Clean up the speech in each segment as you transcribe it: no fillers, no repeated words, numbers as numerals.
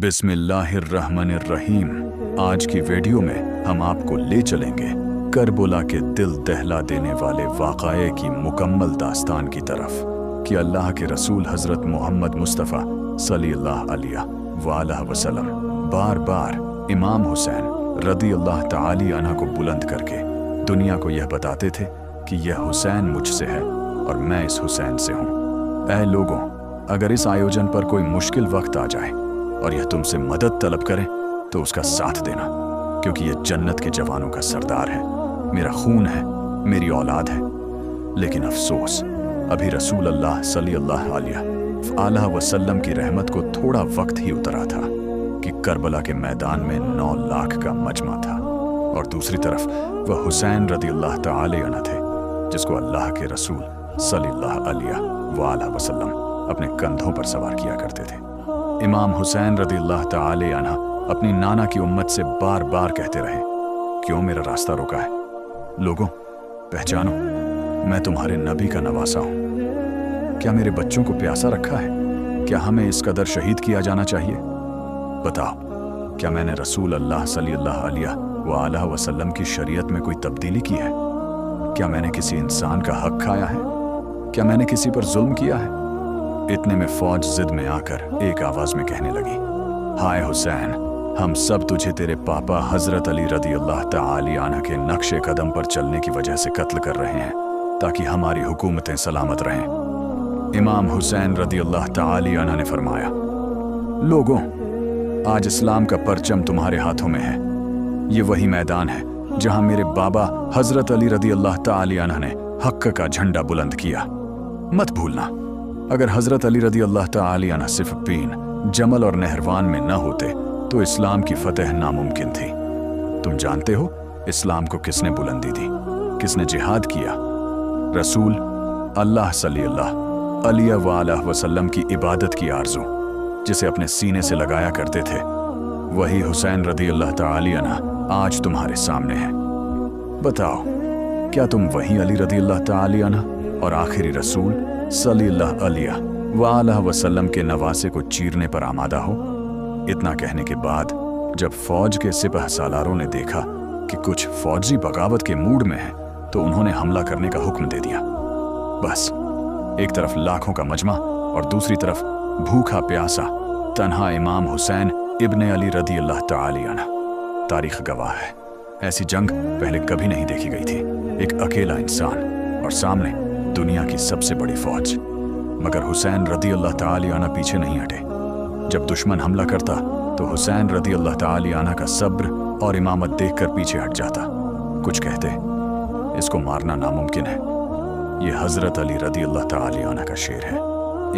बिस्मिल्लाहिर्रहमानिर्रहीम। आज की वीडियो में हम आपको ले चलेंगे करबला के दिल दहला देने वाले वाक़ये की मुकम्मल दास्तान की तरफ कि अल्लाह के रसूल हज़रत मोहम्मद मुस्तफ़ा सल्लल्लाहु अलैहि वसल्लम बार बार इमाम हुसैन रदियल्लाहु ताला अन्हु को बुलंद करके दुनिया को यह बताते थे कि यह हुसैन मुझसे है और मैं इस हुसैन से हूँ। ऐ लोगों, अगर इस आयोजन पर कोई मुश्किल वक्त आ जाए और यह तुमसे मदद तलब करे तो उसका साथ देना, क्योंकि यह जन्नत के जवानों का सरदार है, मेरा खून है, मेरी औलाद है। लेकिन अफसोस, अभी रसूल अल्लाह सल्लल्लाहु अलैहि वसल्लम की रहमत को थोड़ा वक्त ही उतरा था कि करबला के मैदान में 9 लाख का मजमा था और दूसरी तरफ वह हुसैन रदियल्लाहु ताला अन्हु थे जिसको अल्लाह के रसूल सल्लल्लाहु अलैहि वसल्लम अपने कंधों पर सवार किया करते थे। इमाम हुसैन रदियल्लाहु ताला अन्हु अपनी नाना की उम्मत से बार बार कहते रहे, क्यों मेरा रास्ता रोका है? लोगों, पहचानो, मैं तुम्हारे नबी का नवासा हूं। क्या मेरे बच्चों को प्यासा रखा है? क्या हमें इस कदर शहीद किया जाना चाहिए? बताओ, क्या मैंने रसूल अल्लाह सल्लल्लाहु अलैहि वसल्लम की शरीयत में कोई तब्दीली की है? क्या मैंने किसी इंसान का हक खाया है? क्या मैंने किसी पर जुल्म किया है? इतने में फौज जिद में आकर एक आवाज में कहने लगी, हाय हुसैन, हम सब तुझे तेरे पापा हजरत अली रदियल्लाहु ताला अन्हु के नक्शे कदम पर चलने की वजह से कत्ल कर रहे हैं ताकि हमारी हुकूमतें सलामत रहें। इमाम हुसैन रदियल्लाहु ताला अन्हु ने फरमाया, लोगों, आज इस्लाम का परचम तुम्हारे हाथों में है। ये वही मैदान है जहां मेरे बाबा हजरत अली रदियल्लाहु ताला अन्हु ने हक का झंडा बुलंद किया। मत भूलना, अगर हजरत अली रदियल्लाहु ताला अन्हु सिफ़ीन, जमल और नहरवान में न होते तो इस्लाम की फतह नामुमकिन थी। तुम जानते हो इस्लाम को किसने बुलंदी दी, किसने जिहाद किया? रसूल अल्लाह सल्लल्लाहु अलैहि वसल्लम की इबादत की आरज़ू जिसे अपने सीने से लगाया करते थे, वही हुसैन रदियल्लाहु ताला अन्हु आज तुम्हारे सामने है। बताओ, क्या तुम वही अली रदियल्लाहु ताला अन्हु और आखिरी रसूल सल्लल्लाहु अलैहि वसल्लम के नवासे को चीरने पर आमादा हो? इतना कहने के बाद जब फौज के सिपह सालारों ने देखा कि कुछ फौजी बगावत के मूड में हैं, तो उन्होंने हमला करने का हुक्म दे दिया। बस, एक तरफ लाखों का मजमा और दूसरी तरफ भूखा प्यासा तन्हा इमाम हुसैन इब्ने अली रदियल्लाहु ताला अन्हु। तारीख गवाह है, ऐसी जंग पहले कभी नहीं देखी गई थी। एक अकेला इंसान और सामने दुनिया की सबसे बड़ी फौज। मगर हुसैन रदियल्लाहु ताला अन्हु पीछे नहीं हटे। जब दुश्मन हमला करता तो हुसैन रदियल्लाहु ताला अन्हु का सब्र और इमामत देखकर पीछे हट जाता। कुछ कहते, इसको मारना नामुमकिन है। ये हजरत अली रदियल्लाहु ताला अन्हु का शेर है।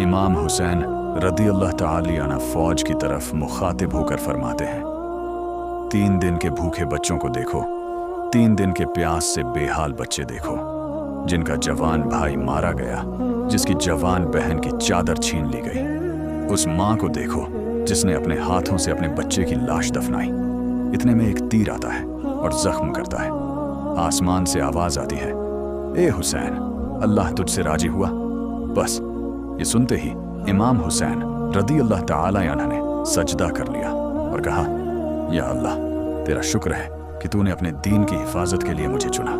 इमाम हुसैन रदियल्लाहु ताला अन्हु फौज की तरफ मुखातिब होकर फरमाते हैं, 3 दिन के भूखे बच्चों को देखो, 3 दिन के प्यास से बेहाल बच्चे देखो, जिनका जवान भाई मारा गया, जिसकी जवान बहन की चादर छीन ली गई। उस माँ को देखो जिसने अपने हाथों से अपने बच्चे की लाश दफनाई। इतने में एक तीर आता है और जख्म करता है। आसमान से आवाज आती है, ए हुसैन, अल्लाह तुझसे राजी हुआ। बस ये सुनते ही इमाम हुसैन रदियल्लाहु ताला अन्हु ने सजदा कर लिया और कहा, या अल्लाह, तेरा शुक्र है कि तूने अपने दीन की हिफाजत के लिए मुझे चुना।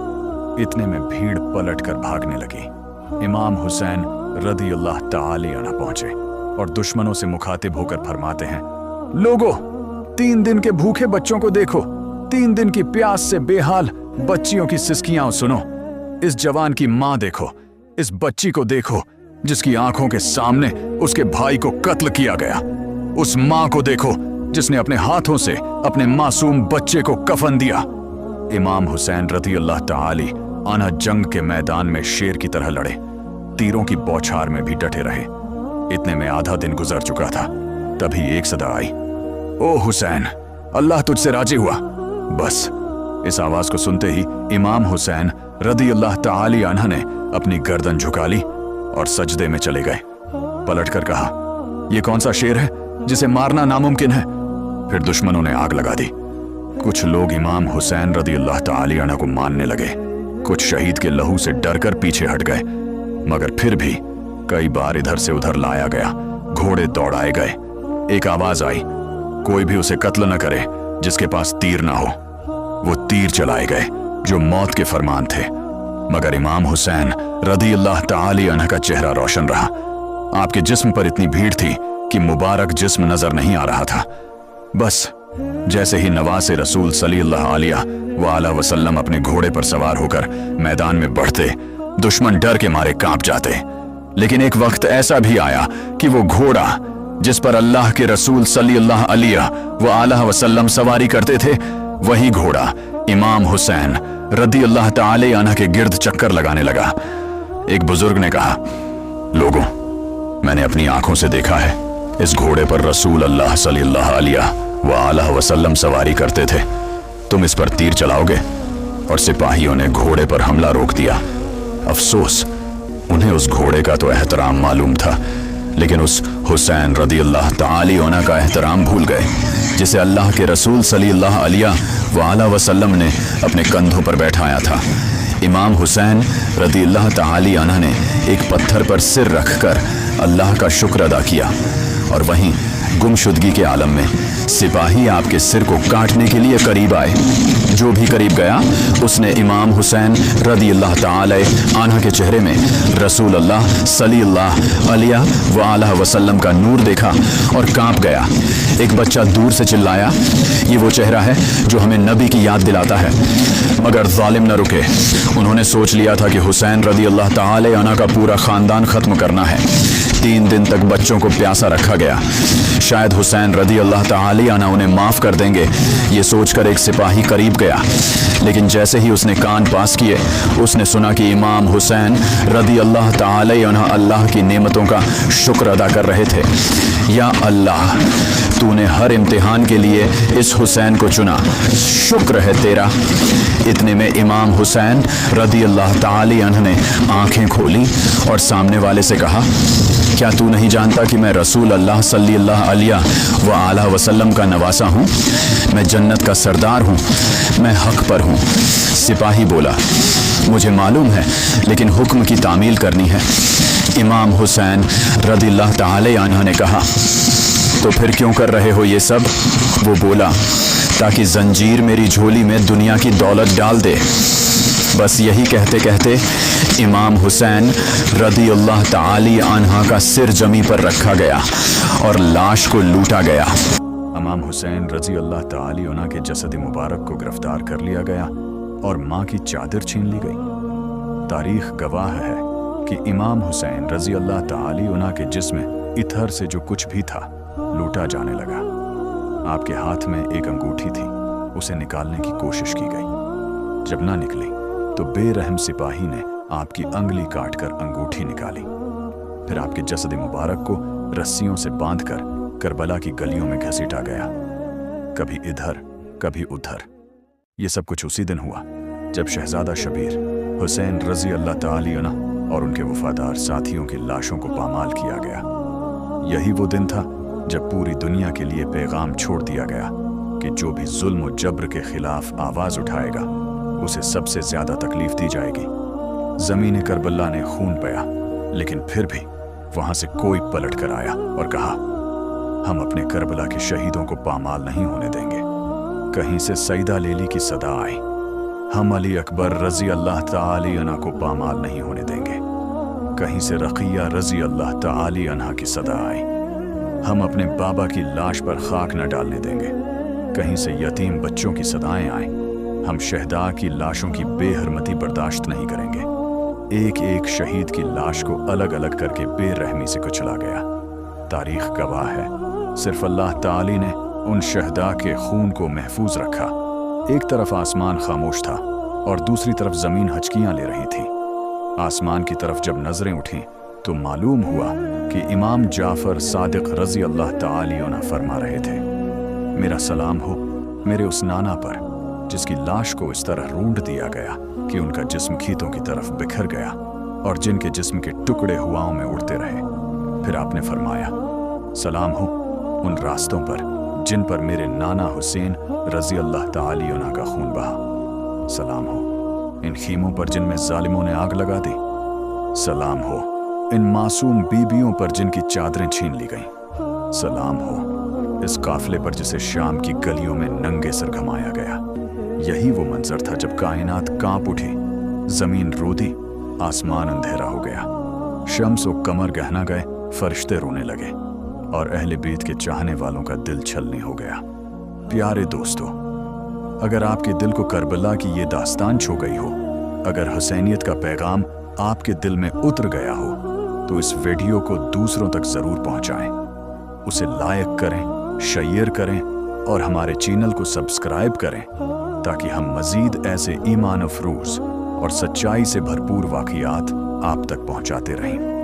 इतने में भीड़ पलट कर भागने लगी। इमाम हुसैन रदियल्लाहु ताला अन्हु पहुंचे और दुश्मनों से मुखातिब होकर फरमाते हैं, लोगों, 3 दिन के भूखे बच्चों को देखो, 3 दिन की प्यास से बेहाल बच्चियों की सिसकियां सुनो। इस जवान की माँ देखो, इस बच्ची को देखो जिसकी आंखों के सामने उसके भाई को कत्ल किया गया। उस माँ को देखो जिसने अपने हाथों से अपने मासूम बच्चे को कफन दिया। इमाम हुसैन रदियल्लाहु ताला अन्हु जंग के मैदान में शेर की तरह लड़े, तीरों की बौछार में भी डटे रहे। इतने में आधा दिन गुजर चुका था। तभी एक सदा आई, ओ हुसैन, अल्लाह तुझसे राजी हुआ। बस, इस आवाज को सुनते ही इमाम हुसैन रदियल्लाहु ताला अन्हु ने अपनी गर्दन झुका ली और सजदे में चले गए। पलटकर कहा, यह कौन सा शेर है जिसे मारना नामुमकिन है? फिर दुश्मनों ने आग लगा दी। कुछ लोग इमाम हुसैन रदियल्लाहु ताला अन्हु को मानने लगे, कुछ शहीद के लहू से डरकर पीछे हट गए। मगर फिर भी कई बार इधर से उधर लाया गया, घोड़े दौड़ाए गए। एक आवाज आई, कोई भी उसे कत्ल न करे जिसके पास तीर ना हो। वो तीर चलाए गए जो मौत के फरमान थे, मगर इमाम हुसैन रदी अल्लाह ताली अन्हु का चेहरा रोशन रहा। आपके जिस्म पर इतनी भीड़ थी कि मुबारक जिस्म नजर नहीं आ रहा था। बस जैसे ही नवासे रसूल सल्लल्लाहु अलैहि वसल्लम अपने घोड़े पर सवार होकर मैदान में बढ़ते, दुश्मन डर के मारे कांप जाते। लेकिन एक वक्त ऐसा भी आया कि वो घोड़ा जिस पर अल्लाह के रसूल सल्लल्लाहु अलैहि वसल्लम सवारी करते थे, वही घोड़ा इमाम हुसैन रदी अल्लाह ताली अन्हु के गिर्द चक्कर लगाने लगा। एक बुजुर्ग ने कहा, लोगों, मैंने अपनी आंखों से देखा है, इस घोड़े पर रसूल अल्लाह सल्लल्लाहु अलैहि वसल्लम सवारी करते थे। तुम इस पर तीर चलाओगे? और सिपाहियों ने घोड़े पर हमला रोक दिया। अफसोस, उन्हें उस घोड़े का तो एहतराम मालूम था, लेकिन उस हुसैन रदी अल्लाह ताली अन्हु का एहतराम भूल गए, जिसे अल्लाह के रसूल सल्लल्लाहु अलैहि वसल्लम ने अपने कंधों पर बैठाया था। इमाम हुसैन रदी अल्लाह ताली अन्हु ने एक पत्थर पर सिर रखकर अल्लाह का शुक्र अदा किया, और वहीं गुमशुदगी के आलम में सिपाही आपके सिर को काटने के लिए करीब आए। जो भी करीब गया, उसने इमाम हुसैन रदी अल्लाह ताली अन्हु के चेहरे में रसूल अल्लाह सल्लल्लाहु अलैहि वसल्लम का नूर देखा और कांप गया। एक बच्चा दूर से चिल्लाया, ये वो चेहरा है जो हमें नबी की याद दिलाता है। मगर जालिम न रुके। उन्होंने सोच लिया था कि हुसैन रदी अल्लाह ताली अन्हु का पूरा खानदान खत्म करना है। 3 दिन तक बच्चों को प्यासा रखा गया। शायद हुसैन रदी अल्लाह ताली अन्हु उन्हें माफ कर देंगे, ये सोचकर एक सिपाही करीब गया। लेकिन जैसे ही उसने कान पास किए, उसने सुना कि इमाम हुसैन रदी अल्लाह ताली अन्हु अल्लाह की नेमतों का शुक्र अदा कर रहे थे। या अल्लाह, तूने हर इम्तिहान के लिए इस हुसैन को चुना, शुक्र है तेरा। इतने में इमाम हुसैन रदी अल्लाह ताली अन्हु ने आंखें खोली और सामने वाले से कहा, क्या तू नहीं जानता कि मैं रसूल अल्लाह सल्लल्लाहु अलैहि वसल्लम का नवासा हूँ? मैं जन्नत का सरदार हूँ, मैं हक पर हूँ। सिपाही बोला, मुझे मालूम है, लेकिन हुक्म की तामील करनी है। इमाम हुसैन रदी अल्लाह ताली अन्हु ने कहा, तो फिर क्यों कर रहे हो ये सब? वो बोला, ताकि जंजीर मेरी झोली में दुनिया की दौलत डाल दे। बस यही कहते कहते इमाम हुसैन रदी अल्लाह ताली अन्हु का सिर जमी पर रखा गया और लाश को लूटा गया। इमाम हुसैन रजी अल्लाह ताली अन्हु के जसद मुबारक को गिरफ्तार कर लिया गया और माँ की चादर छीन ली गई। तारीख गवाह है कि इमाम हुसैन रजी अल्लाह ताली अन्हु के जिस्म इथर से जो कुछ भी था लूटा जाने लगा। आपके हाथ में एक अंगूठी थी, उसे निकालने की कोशिश की गई। जब ना निकली तो बेरहम सिपाही ने आपकी अंगुली काटकर अंगूठी निकाली। फिर आपके जसद मुबारक को रस्सियों से बांधकर करबला की गलियों में घसीटा गया, कभी इधर कभी उधर। ये सब कुछ उसी दिन हुआ जब शहजादा शबीर हुसैन रजी अल्लाह ताली अन्हु और उनके वफादार साथियों की लाशों को पामाल किया गया। यही वो दिन था जब पूरी दुनिया के लिए पैगाम छोड़ दिया गया कि जो भी जुल्म और जब्र के खिलाफ आवाज उठाएगा, उसे सबसे ज्यादा तकलीफ दी जाएगी। जमीन करबला ने खून बहा, लेकिन फिर भी वहां से कोई पलट कर आया और कहा, हम अपने करबला के शहीदों को पामाल नहीं होने देंगे। कहीं से सईदा लेली की सदा आई, हम अली अकबर रजी अल्लाह ताली अन्हु को पामाल नहीं होने देंगे। कहीं से रक़िया रजी अल्लाह ताली अन्हा की सदा आई, हम अपने बाबा की लाश पर खाक न डालने देंगे। कहीं से यतीम बच्चों की सदाएं आए, हम शहदा की लाशों की बेहरमती बर्दाश्त नहीं करेंगे। एक एक शहीद की लाश को अलग अलग करके बेरहमी से कुचला गया। तारीख गवाह है, सिर्फ अल्लाह ताली ने उन शहदा के खून को महफूज रखा। एक तरफ आसमान खामोश था और दूसरी तरफ जमीन हचकियां ले रही थी। आसमान की तरफ जब नजरें उठीं तो मालूम हुआ कि इमाम जाफर सादिक रजी अल्लाह ताली अन्हु फरमा रहे थे, मेरा सलाम हो मेरे उस नाना पर जिसकी लाश को इस तरह रूंढ दिया गया कि उनका जिस्म खीतों की तरफ बिखर गया और जिनके जिस्म के टुकड़े हवाओं में उड़ते रहे। फिर आपने फरमाया, सलाम हो उन रास्तों पर जिन पर मेरे नाना हुसैन रजी अल्लाह ताली अन्हु का खून बहा। सलाम हो इन खीमों पर जिनमें जालिमों ने आग लगा दी। सलाम हो इन मासूम बीबियों पर जिनकी चादरें छीन ली गईं। सलाम हो इस काफिले पर जिसे शाम की गलियों में नंगे सर घुमाया गया। यही वो मंजर था जब कायनात कांप उठी, जमीन रोदी, आसमान अंधेरा हो गया, शम्स और कमर गहना गए, फरिश्ते रोने लगे और अहले बीत के चाहने वालों का दिल छलनी हो गया। प्यारे दोस्तों, अगर आपके दिल को करबला की ये दास्तान छू गई हो, अगर हुसैनियत का पैगाम आपके दिल में उतर गया हो, तो इस वीडियो को दूसरों तक जरूर पहुंचाएं, उसे लाइक करें, शेयर करें और हमारे चैनल को सब्सक्राइब करें ताकि हम मजीद ऐसे ईमान अफरोज और सच्चाई से भरपूर वाक़ियात आप तक पहुंचाते रहें।